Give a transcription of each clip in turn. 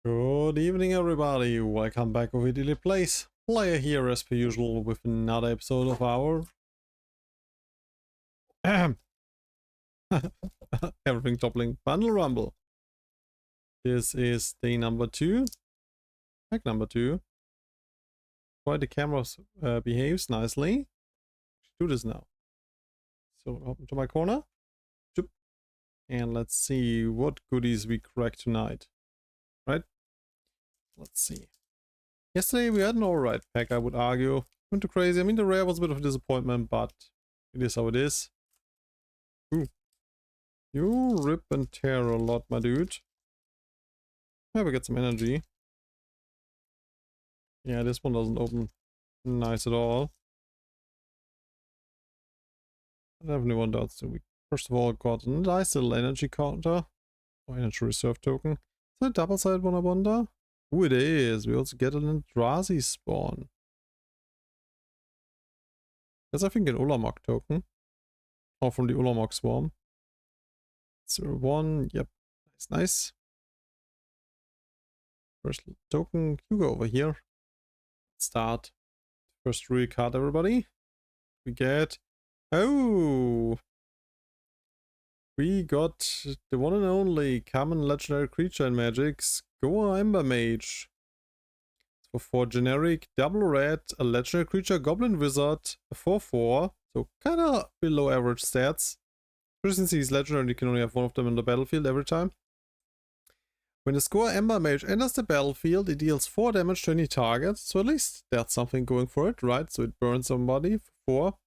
Good evening, everybody. Welcome back over Daily Plays. Player here, as per usual, with another episode of our everything toppling bundle rumble. This is day number 2, pack number 2. Why the camera behaves nicely. Do this now. So hop into my corner, and let's see what goodies we crack tonight. Right? Let's see. Yesterday we had an alright pack, I would argue. Went too crazy. I mean, the rare was a bit of a disappointment, but it is how it is. Ooh. You rip and tear a lot, my dude. Maybe get some energy. Yeah, this one doesn't open nice at all. I definitely want that. So we first of all got a nice little energy counter. Or energy reserve token. Is that a double sided one, I wonder? Ooh, it is. We also get an Eldrazi spawn. That's, I think, an Ulamog token. Or from the Ulamog swarm. 0-1. Yep. Nice. First token. You go over here. Start. First real card, everybody. We get... Oh! We got the one and only common legendary creature in Magic, Skoa Ember Mage. So for generic, double red, a legendary creature, goblin wizard, a 4/4. So kinda below average stats. Especially since he's legendary, you can only have one of them in the battlefield every time. When the Skoa Ember Mage enters the battlefield, it deals 4 damage to any target. So at least that's something going for it, right? So it burns somebody for 4.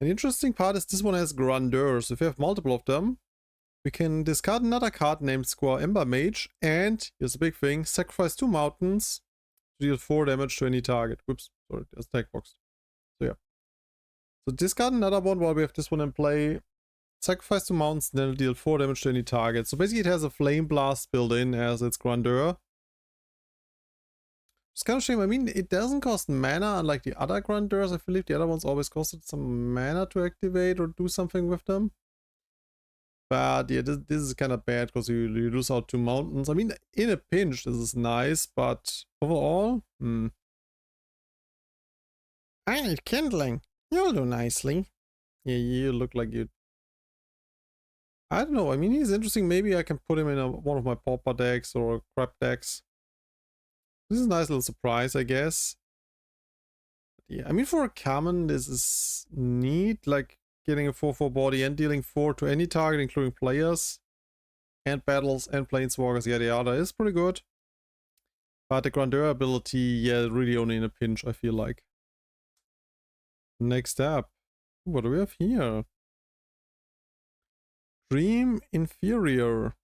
And the interesting part is this one has Grandeur, so if you have multiple of them, we can discard another card named Skoa Ember Mage, and, here's the big thing, sacrifice 2 mountains to deal 4 damage to any target. Whoops, sorry, there's a tag box. So yeah. So discard another one while we have this one in play, sacrifice 2 mountains, then it'll deal 4 damage to any target. So basically it has a Flame Blast built in as its Grandeur. It's kind of a shame. I mean, it doesn't cost mana unlike the other Grandeurs. I believe the other ones always costed some mana to activate or do something with them. But yeah, this is kind of bad because you lose out 2 mountains. I mean, in a pinch, this is nice, but overall, I need kindling. You'll do nicely. Yeah, you look like you... I don't know. I mean, he's interesting. Maybe I can put him in one of my Pauper decks or Crab decks. This is a nice little surprise, I guess. But yeah, I mean, for a common, this is neat. Like, getting a 4/4 body and dealing 4 to any target, including players, and battles, and planeswalkers, yada yada, is pretty good. But the Grandeur ability, yeah, really only in a pinch, I feel like. Next up, what do we have here? Dream Inferior.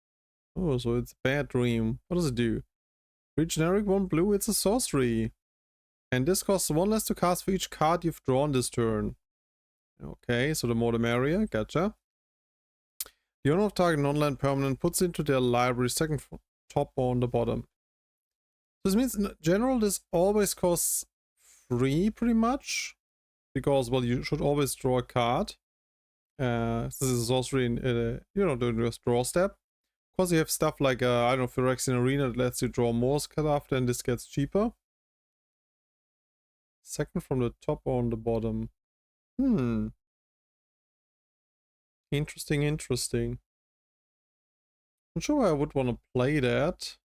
Oh, so it's Bad Dream. What does it do? Free generic 1 blue, it's a sorcery. And this costs 1 less to cast for each card you've drawn this turn. Okay, so the more the merrier, gotcha. The owner of target non-land permanent puts into their library second from top or on the bottom. This means in general this always costs 3 pretty much. Because, well, you should always draw a card. This is a sorcery in, during your draw step. Of course, you have stuff like, I don't know, Phyrexian Arena that lets you draw more card after, and this gets cheaper. Second from the top or on the bottom. Interesting, interesting. I'm sure I would want to play that.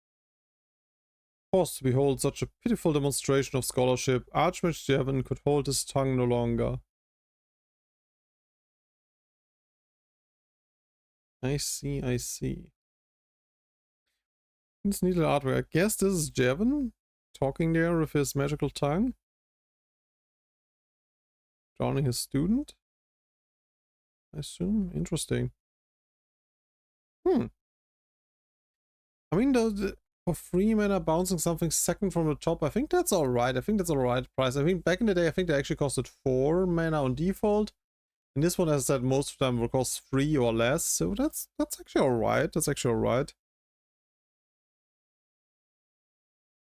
Forced to behold such a pitiful demonstration of scholarship, Archmage Jevin could hold his tongue no longer. I see, I see. This neat little artwork. I guess this is Jevin talking there with his magical tongue. Drowning his student, I assume. Interesting. I mean, for 3 mana bouncing something second from the top, I think that's alright. I think that's alright price. I think back in the day, I think they actually costed 4 mana on default. And this one, as I said, most of them will cost 3 or less. So that's actually alright. That's actually alright.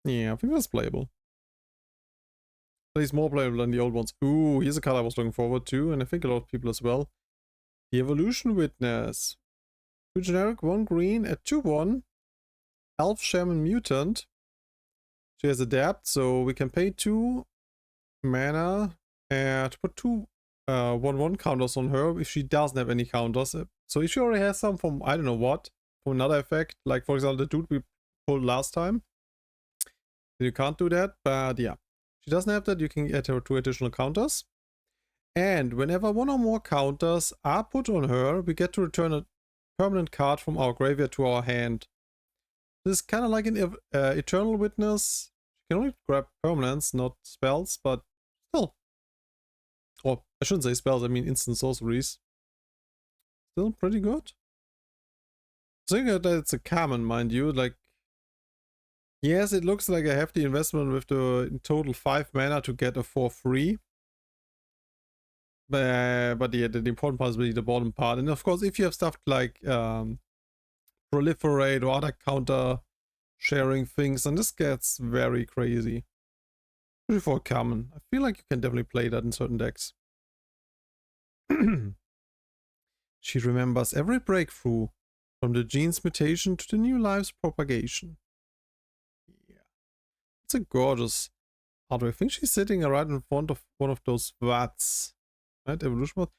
Yeah, I think that's playable. At least more playable than the old ones. Ooh, here's a card I was looking forward to, and I think a lot of people as well. The Evolution Witness. 2 generic, 1 green, at 2/1. Elf Shaman Mutant. She has Adapt, so we can pay 2 mana to put 2 1/1 counters on her if she doesn't have any counters. So if she already has some from I don't know what, from another effect, like for example the dude we pulled last time, then you can't do that. But yeah, she doesn't have that. You can add her 2 additional counters. And whenever 1 or more counters are put on her, we get to return a permanent card from our graveyard to our hand. This is kind of like an Eternal Witness. You can only grab permanents, not spells, but still. Or I shouldn't say spells, I mean instant sorceries. Still pretty good. So that it's a common, mind you. Like, yes, it looks like a hefty investment with the in total 5 mana to get a for free. But yeah, the important part is really the bottom part. And of course, if you have stuff like Proliferate or other counter sharing things, and this gets very crazy. Especially for a common. I feel like you can definitely play that in certain decks. She remembers every breakthrough, from the gene's mutation to the new life's propagation. Yeah. It's a gorgeous art. I think she's sitting right in front of one of those VATs. Right? Evolution mode.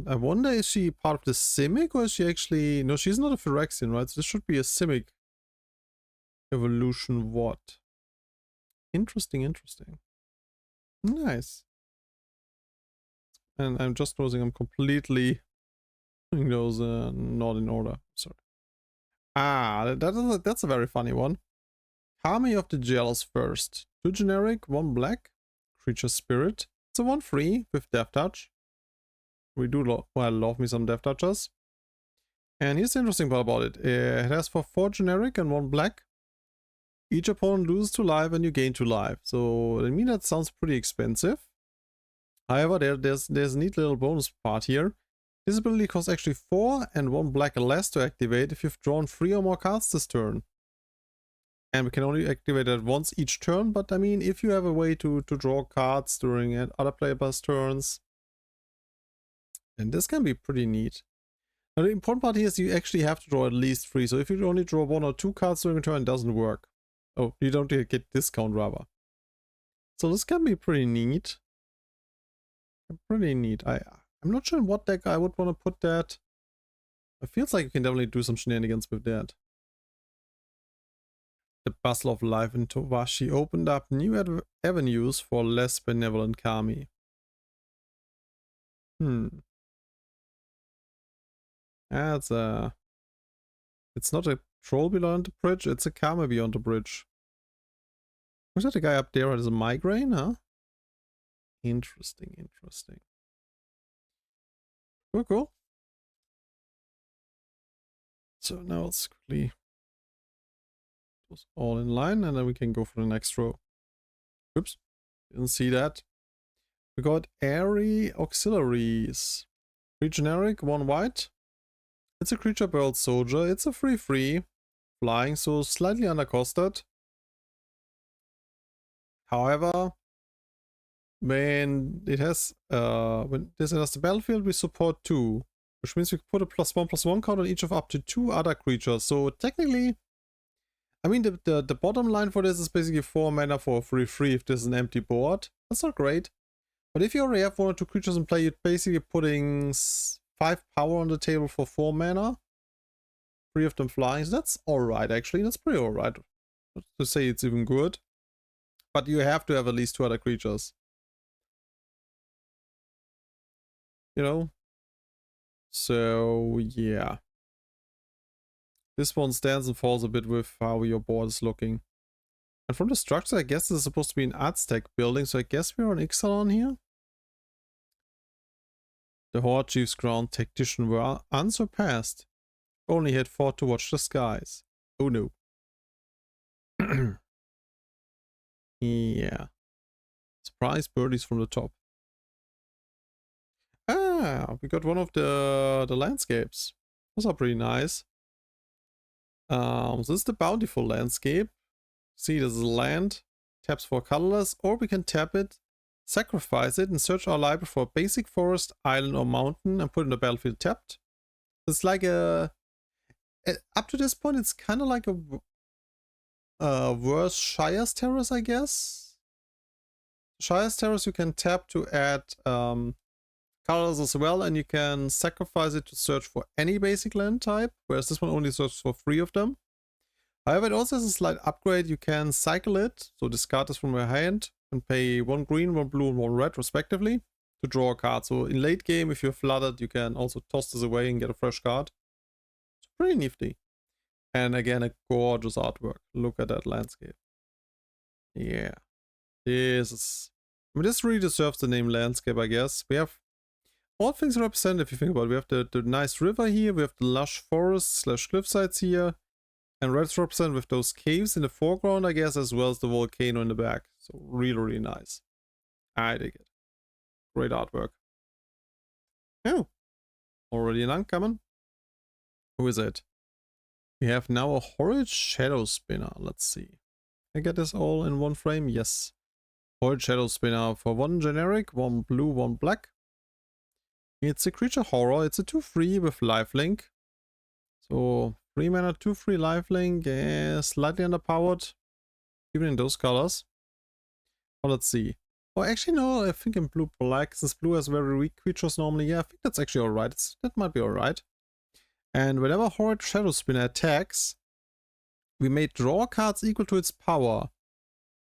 I wonder, is she part of the Simic, or is she actually... No, she's not a Phyrexian, right? So this should be a Simic evolution what? Interesting, interesting. Nice. And I'm just noticing I'm completely putting those not in order. Sorry. That's a very funny one. Army of the Jealous first. 2 generic, 1 black. Creature Spirit. It's a 1/3 with Death Touch. We do love me some Death Touchers. And here's the interesting part about it. It has for 4 generic and 1 black. Each opponent loses 2 life and you gain 2 life. So I mean that sounds pretty expensive. However, there's a neat little bonus part here. This ability costs actually 4 and 1 black less to activate if you've drawn 3 or more cards this turn. And we can only activate it once each turn, but I mean, if you have a way to draw cards during other players' turns, then this can be pretty neat. Now, the important part here is you actually have to draw at least 3, so if you only draw 1 or 2 cards during a turn, it doesn't work. Oh, you don't get discount rather. So this can be pretty neat. Pretty neat. I'm not sure in what deck I would want to put that. It feels like you can definitely do some shenanigans with that. The bustle of life in Towashi opened up new avenues for less benevolent Kami. It's not a troll beyond the bridge, it's a Kami beyond the bridge. Was that the guy up there has a migraine, huh? Interesting, interesting. Cool. So now let's quickly those all in line, and then we can go for the next row. Oops, didn't see that. We got Airy Auxiliaries. 3 generic, 1 white. It's a creature bird soldier. It's a 3/3 flying, so slightly undercosted. However, when this enters the battlefield, we support 2, which means we put a +1/+1 counter on each of up to 2 other creatures. So technically, I mean, the bottom line for this is basically 4 mana for a 3/3 if there's an empty board. That's not great. But if you already have 1 or 2 creatures in play, you're basically putting 5 power on the table for 4 mana. 3 of them flying. So that's alright, actually. That's pretty alright. Not to say it's even good. But you have to have at least 2 other creatures. You know? So, yeah. This one stands and falls a bit with how your board is looking. And from the structure, I guess this is supposed to be an Aztec building, so I guess we're on Ixalan here. The Horde Chief's crowned tactician were unsurpassed. Only had fought to watch the skies. Oh no. Yeah. Surprise birdies from the top. Ah, we got one of the landscapes. Those are pretty nice. This is the bountiful landscape. See, this is land. Taps for colorless, or we can tap it, sacrifice it, and search our library for a basic forest, island, or mountain, and put it in the battlefield tapped. It's like a up to this point, it's kind of like a worse Shire's Terrace, I guess. Shire's Terrace you can tap to add colors as well, and you can sacrifice it to search for any basic land type, whereas this one only searches for 3 of them. However, it also has a slight upgrade. You can cycle it, so discard this from your hand and pay 1 green, 1 blue, and 1 red respectively to draw a card. So in late game, if you're flooded, you can also toss this away and get a fresh card. It's pretty nifty. And again, a gorgeous artwork. Look at that landscape. Yeah. This really deserves the name landscape, I guess. We have all things represented if you think about it. We have the nice river here, we have the lush forests / cliffsides here, and red's represented with those caves in the foreground, I guess, as well as the volcano in the back. So really, really nice. I dig it. Great artwork. Oh, already an uncommon. Who is it? We have now a Horrid Shadow Spinner. Let's see. Can I get this all in one frame? Yes. Horrid Shadow Spinner for 1 generic, 1 blue, 1 black. It's a creature horror. It's a 2/3 with lifelink. So 3 mana, 2/3 lifelink. Yeah, slightly underpowered. Even in those colors. Well, let's see. Oh, actually, no, I think in blue black, since blue has very weak creatures normally. Yeah, I think that's actually alright. That might be alright. And whenever Horrid Shadow Spinner attacks, we may draw cards equal to its power.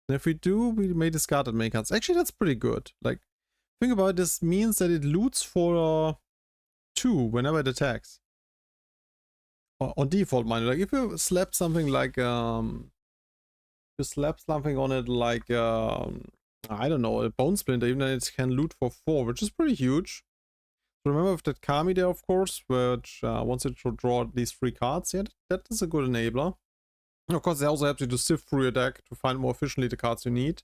And if we do, we may discard that many cards. Actually, that's pretty good. Like, think about it, this means that it loots for 2 whenever it attacks. On default, mind. Like if you slap something like on it like I don't know, a Bone Splinter, even then it can loot for 4, which is pretty huge. So remember with that Kami there, of course, which wants it to draw at least 3 cards. Yeah, that is a good enabler. And of course, it also helps you to sift through your deck to find more efficiently the cards you need.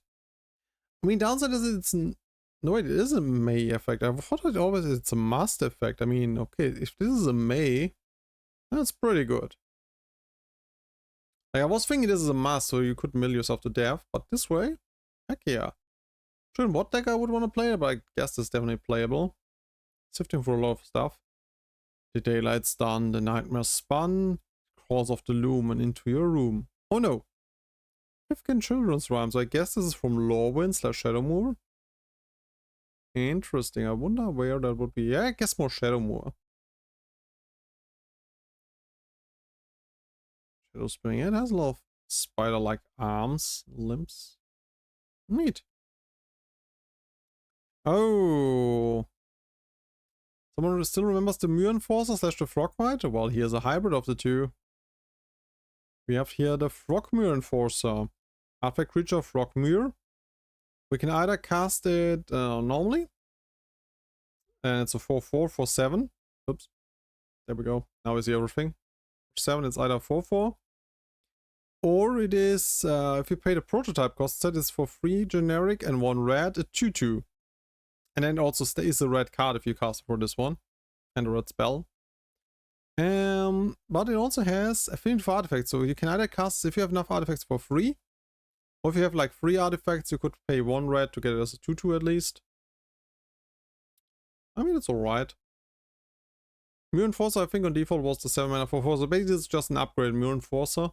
I mean, downside is it's no, it is a May effect. I thought it's a must effect. I mean, okay, if this is a May, that's pretty good. Like, I was thinking this is a must, so you could mill yourself to death, but this way, heck yeah. Sure, in what deck I would want to play it, but I guess it's definitely playable. Sifting for a lot of stuff. The Daylight's done, the Nightmare spun, Cause of the Loom, and Into Your Room. Oh no! Rifkin Children's Rhymes, I guess this is from Lorwyn / Shadowmoor. Interesting, I wonder where that would be. Yeah, I guess more Shadowmoor. Shadow Spring, it has a lot of spider-like arms, limbs. Neat. Oh! Someone still remembers the Myr Enforcer / the Frogmite? Well, here's a hybrid of the two. We have here the Frogmyr Enforcer. Artifact creature Frogmyr. We can either cast it normally. And it's a 4/4 for 7. Oops. There we go. Now we see everything. For 7, it's either 4/4. Or it is, if you pay the prototype cost, set is for 3 generic and 1 red, a 2/2. And then also stays a red card if you cast for this one. And a red spell. But it also has affinity for artifacts, so you can either cast if you have enough artifacts for free, or if you have like 3 artifacts, you could pay 1 red to get it as a 2/2 at least. I mean, it's alright. Myr Enforcer, I think on default was the 7 mana 4/4, so basically it's just an upgrade Myr Enforcer.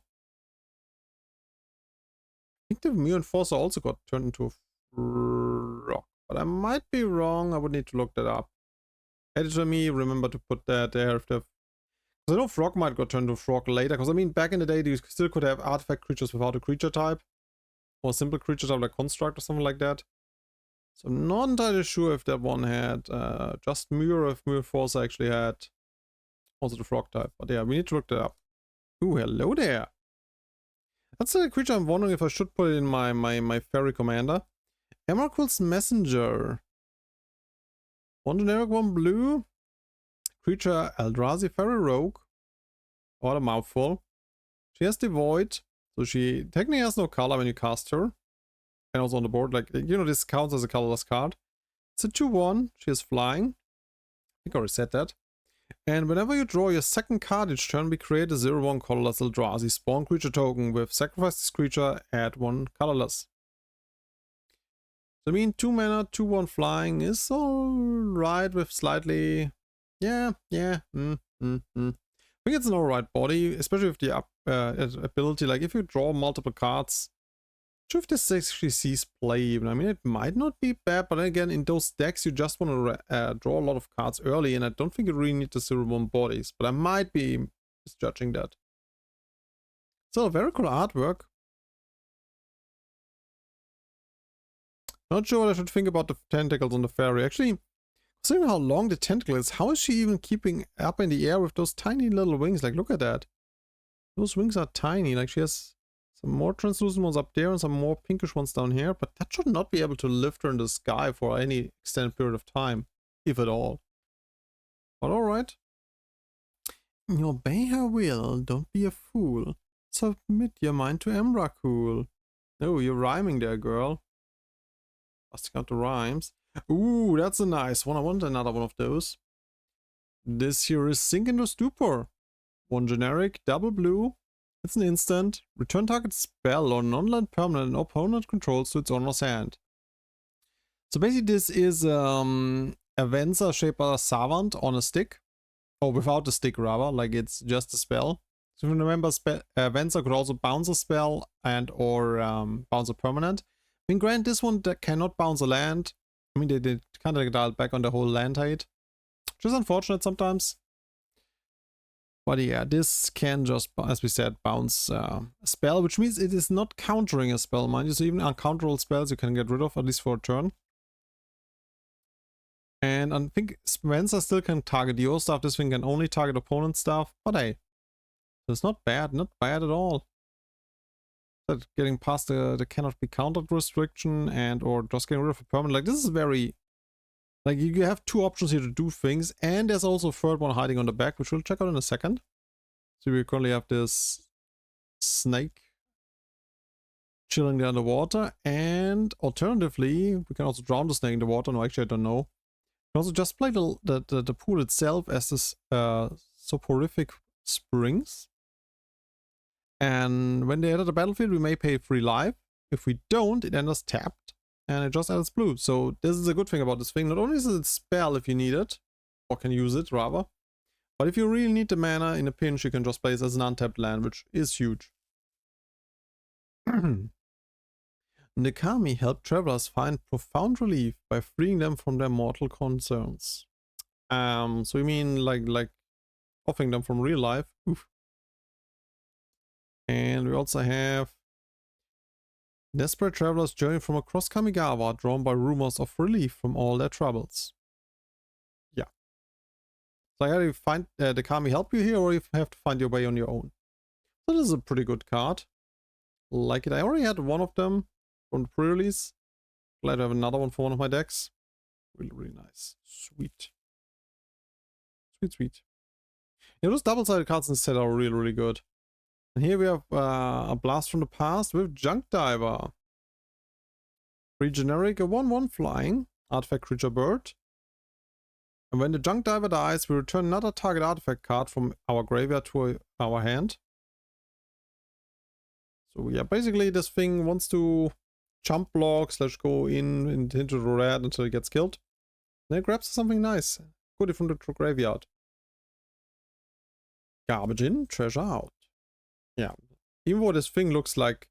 I think the Myr Enforcer also got turned into a frog, but I might be wrong. I would need to look that up. Editor me, remember to put that there if they've... I know Frogmite got turned to frog later, because I mean, back in the day, you still could have artifact creatures without a creature type. Or simple creature type like Construct or something like that. So I'm not entirely sure if that one had just Myr, or if Myr Enforcer actually had also the frog type. But yeah, we need to look that up. Ooh, hello there. That's a creature I'm wondering if I should put it in my fairy commander. Emrakul's Messenger. 1 generic, 1 blue. Creature Eldrazi Fairy Rogue. What a mouthful. She has Devoid, so she technically has no color when you cast her. And also on the board, like, you know, this counts as a colorless card. It's a 2/1, she is flying. I think I already said that. And whenever you draw your second card each turn, we create a 0/1 colorless Eldrazi spawn creature token. With sacrifice this creature, add 1 colorless. So I mean, 2 mana, 2/1 flying is alright with slightly... Yeah. We think it's an alright body, especially with the ability. Like if you draw multiple cards, not sure if this actually sees play even. I mean, it might not be bad, but again, in those decks, you just want to draw a lot of cards early, and I don't think you really need the 0/1 bodies, but I might be misjudging that. So, very cool artwork. Not sure what I should think about the tentacles on the fairy. Actually, considering how long the tentacle is, how is she even keeping up in the air with those tiny little wings? Like, look at that. Those wings are tiny. Like, she has some more translucent ones up there and some more pinkish ones down here. But that should not be able to lift her in the sky for any extended period of time, if at all. But alright. Obey her will. Don't be a fool. Submit your mind to Emrakul. Oh, you're rhyming there, girl. Busting out the rhymes. Ooh, that's a nice one. I want another one of those. This here is Sink into Stupor. One generic, double blue. It's an instant. Return target spell or non-land permanent an opponent controls to its owner's hand. So basically this is a Venser shaped by a Savant on a stick. Or without the stick rather, like it's just a spell. So if you remember, Venser could also bounce a spell and or bounce a permanent. I mean, grant this one that cannot bounce a land. I mean, they did kind of dial back on the whole land height, which is unfortunate sometimes. But yeah, this can just, as we said, bounce a spell, which means it is not countering a spell, mind you. So even uncounterable spells you can get rid of, at least for a turn. And I think Spencer still can target your stuff. This thing can only target opponent stuff. But hey, it's not bad at all. That getting past the cannot be countered restriction and or just getting rid of a permanent. Like, this is very, like, you have two options here to do things, and there's also a third one hiding on the back, which we'll check out in a second. So we currently have this snake chilling there in the water, and alternatively we can also drown the snake in the water. No, actually I don't know. We can also just play the pool itself as this soporific springs. And when they enter the battlefield, we may pay 3 life. If we don't, it enters tapped, and it just adds blue. So this is a good thing about this thing. Not only is it a spell if you need it, or can use it rather, but if you really need the mana in a pinch, you can just play it as an untapped land, which is huge. Nekami help travelers find profound relief by freeing them from their mortal concerns. So you mean like offing them from real life? Oof. And we also have desperate travelers journey from across Kamigawa, drawn by rumors of relief from all their troubles. Yeah. So either you find the Kami help you here, or you have to find your way on your own. So this is a pretty good card. Like it. I already had one of them from the pre-release. Glad to have another one for one of my decks. Really, really nice. Sweet. Sweet. Yeah, those double-sided cards in this set are really, really good. And here we have a Blast from the Past with Junk Diver. 3 generic, a 1/1 flying, artifact creature bird. And when the Junk Diver dies, we return another target artifact card from our graveyard to our hand. So yeah, basically this thing wants to jump block / go into the red until it gets killed. Then it grabs something nice. Put it from the graveyard. Garbage in, treasure out. Yeah, even though this thing looks like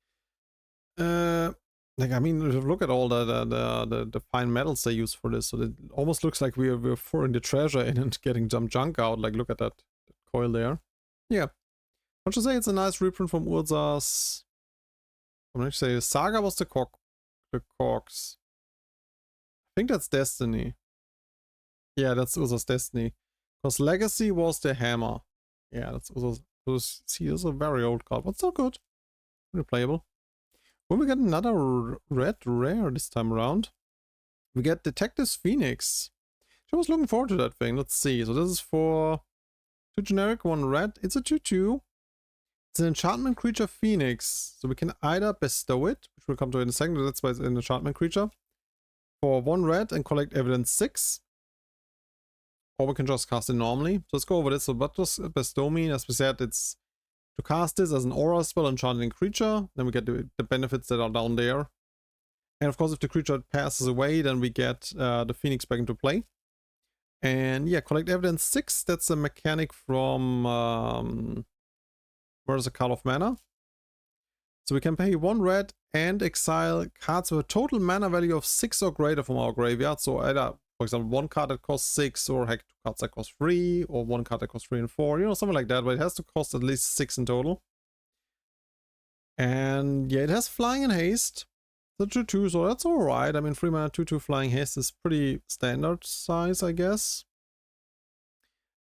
I mean, look at all the fine metals they use for this. So it almost looks like we're throwing the treasure in and getting some junk out. Like, look at that coil there. Yeah, I should say it's a nice reprint from Urza's. I'm going to say Saga was the corks. I think that's Destiny. Yeah, that's Urza's Destiny. Because Legacy was the hammer. Yeah, that's Urza's. See, this is a very old card, but still good. Replayable. When we get another red rare this time around, we get Detectives Phoenix. I was looking forward to that thing. Let's see. So this is for 2 generic, 1 red. It's a 2/2. It's an enchantment creature Phoenix. So we can either bestow it, which we'll come to in a second. That's why it's an enchantment creature, for 1 red and collect evidence 6. Or we can just cast it normally. So let's go over this. So what does bestow mean? As we said, it's to cast this as an aura spell, enchanting creature. Then we get the benefits that are down there. And of course, if the creature passes away, then we get the Phoenix back into play. And yeah, collect evidence 6. That's a mechanic from where's the Card of Mana? So we can pay 1 red and exile cards with a total mana value of 6 or greater from our graveyard. So either, for example, 1 card that costs 6, or heck, 2 cards that cost 3, or 1 card that costs 3 and 4, you know, something like that, but it has to cost at least 6 in total. And yeah, it has flying and haste. The 2/2, so that's alright. I mean, 3 mana 2/2 flying haste is pretty standard size, I guess.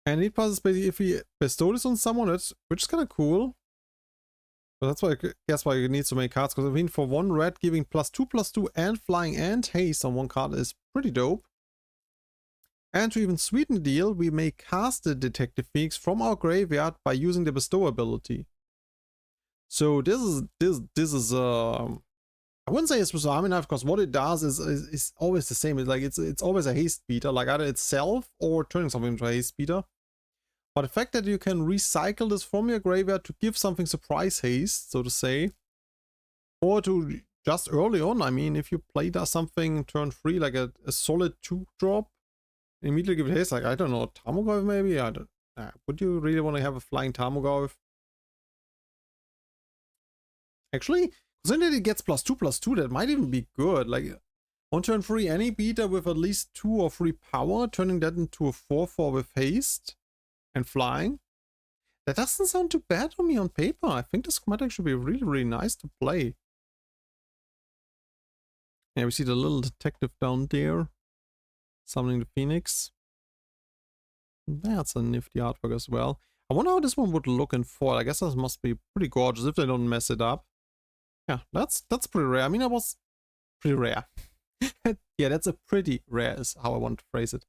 And it passes basically if we bestow this on someone, which is kind of cool. So that's why I guess why you need so many cards, because I mean, for 1 red, giving +2/+2 and flying and haste on 1 card is pretty dope. And to even sweeten the deal, we may cast the Detective Phoenix from our graveyard by using the bestow ability. So this is I wouldn't say it's bizarre enough, because what it does is always the same. It's like it's always a haste beater, like either itself or turning something into a haste beater. But the fact that you can recycle this from your graveyard to give something surprise haste, so to say, or to just early on, I mean, if you play something turn 3, like a solid 2-drop, immediately give it haste, like, I don't know, Tarmogoyf maybe? I don't, would you really want to have a flying Tarmogoyf? Actually, then it gets +2/+2, that might even be good. Like, on turn 3, any beater with at least 2 or 3 power, turning that into a 4/4 with haste and flying. That doesn't sound too bad to me on paper. I think this might actually be really, really nice to play. Yeah, we see the little detective down there, summoning the Phoenix. That's a nifty artwork as well. I wonder how this one would look in foil. I guess that must be pretty gorgeous if they don't mess it up. Yeah, that's pretty rare. I mean, that was pretty rare. Yeah, that's a pretty rare is how I want to phrase it.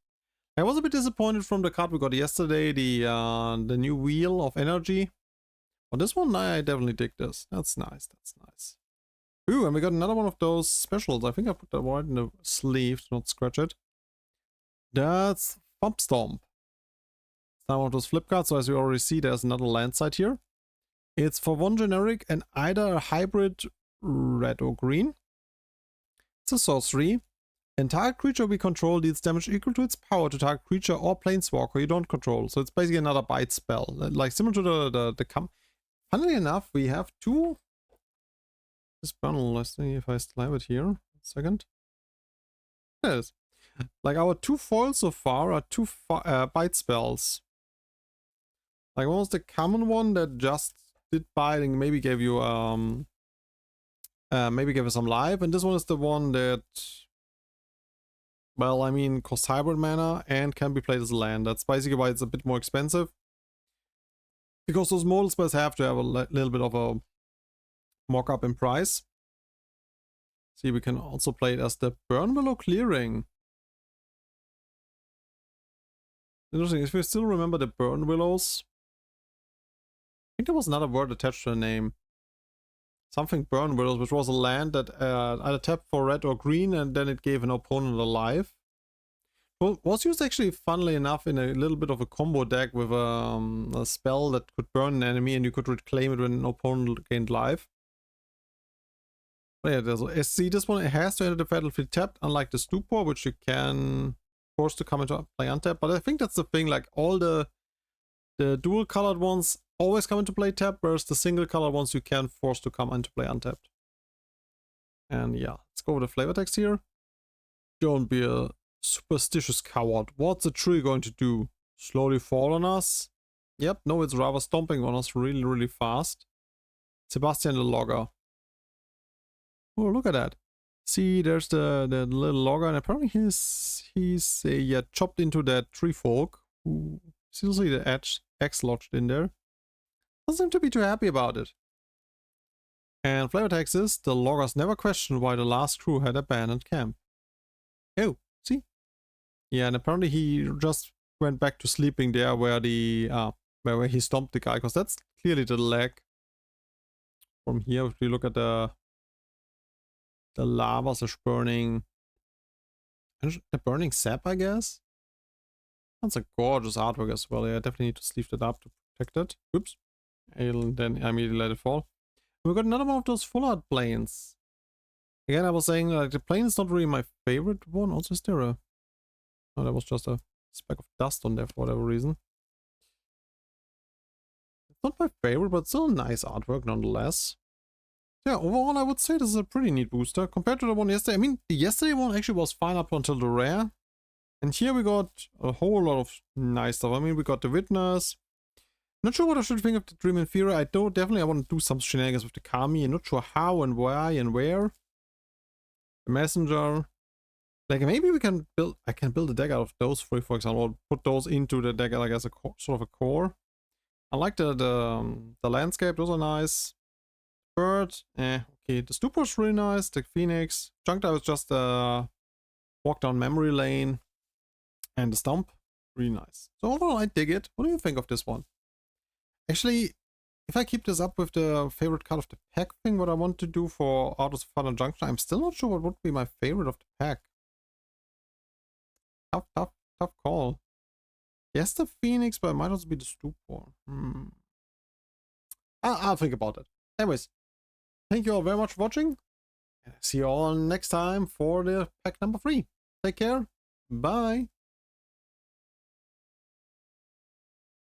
I was a bit disappointed from the card we got yesterday, the new Wheel of Energy. But this one, I definitely dig this. That's nice, that's nice. Ooh, and we got another one of those specials. I think I put that right in the sleeve to not scratch it. That's Thump Stomp. It's now one of those flip cards, so as you already see, there's another land site here. It's for 1 generic and either a hybrid red or green. It's a sorcery. Entire creature we control deals damage equal to its power to target creature or planeswalker you don't control. So it's basically another bite spell, like similar to the Funnily enough, we have 2. This bundle, let's see if I still have it here. 1 second. Yes, like our 2 foils so far are 2 bite spells. Like one was the common one that just did bite and maybe gave you maybe gave us some life, and this one is the one that, well, I mean, costs hybrid mana and can be played as a land. That's basically why it's a bit more expensive. Because those modal spells have to have a little bit of a mock-up in price. See, we can also play it as the Burnwillow Clearing. Interesting, if you still remember the Burnwillows. I think there was another word attached to the name. Something Burnwillows, which was a land that either tapped for red or green, and then it gave an opponent a life. Well, was used actually, funnily enough, in a little bit of a combo deck with a spell that could burn an enemy, and you could reclaim it when an opponent gained life. But yeah, there's see this one. It has to enter the battlefield tapped, unlike the Stupor, which you can force to come into play untapped. But I think that's the thing. Like all the dual colored ones always come into play tapped, whereas the single colored ones you can force to come into play untapped. And yeah, let's go with the flavor text here. Don't be a superstitious coward. What's a tree going to do? Slowly fall on us? Yep, no, it's rather stomping on us really, really fast. Sebastian the Logger. Oh, look at that. See, there's the little logger, and apparently he's chopped into that tree folk. Who still see the axe lodged in there. Doesn't seem to be too happy about it. And flavor text is, the loggers never questioned why the last crew had abandoned camp. Oh, see? Yeah, and apparently he just went back to sleeping there where the where he stomped the guy, because that's clearly the leg. From here, if you look at the lava is burning, the burning sap, I guess. That's a gorgeous artwork as well. Yeah, I definitely need to sleeve that up to protect it. Oops. And then I immediately let it fall. We got another one of those full art planes. Again, I was saying, like, the plane is not really my favorite one. Also, is there a... Oh, that was just a speck of dust on there for whatever reason. It's not my favorite, but still nice artwork nonetheless. Yeah, overall I would say this is a pretty neat booster compared to the one yesterday. I mean, the yesterday one actually was fine up until the rare. And here we got a whole lot of nice stuff. I mean, we got the Witness. Not sure what I should think of the Dream Inferior. I definitely I want to do some shenanigans with the Kami. I'm not sure how and why and where. The Messenger. Like maybe we can build, I can build a deck out of those three, for example, or put those into the deck like as a sort of a core. I like the landscape, those are nice. Bird, okay, the Stupor's really nice, the Phoenix. Junk Dive is just a walk down memory lane. And the Stomp, really nice. So overall I dig it. What do you think of this one? Actually, if I keep this up with the favorite card of the pack thing, what I want to do for Autos of Final Junction, I'm still not sure what would be my favorite of the pack. Tough call. Yes, the Phoenix, but it might also be the Stupor. I'll think about it. Anyways, thank you all very much for watching. See you all next time for the pack number 3. Take care. Bye.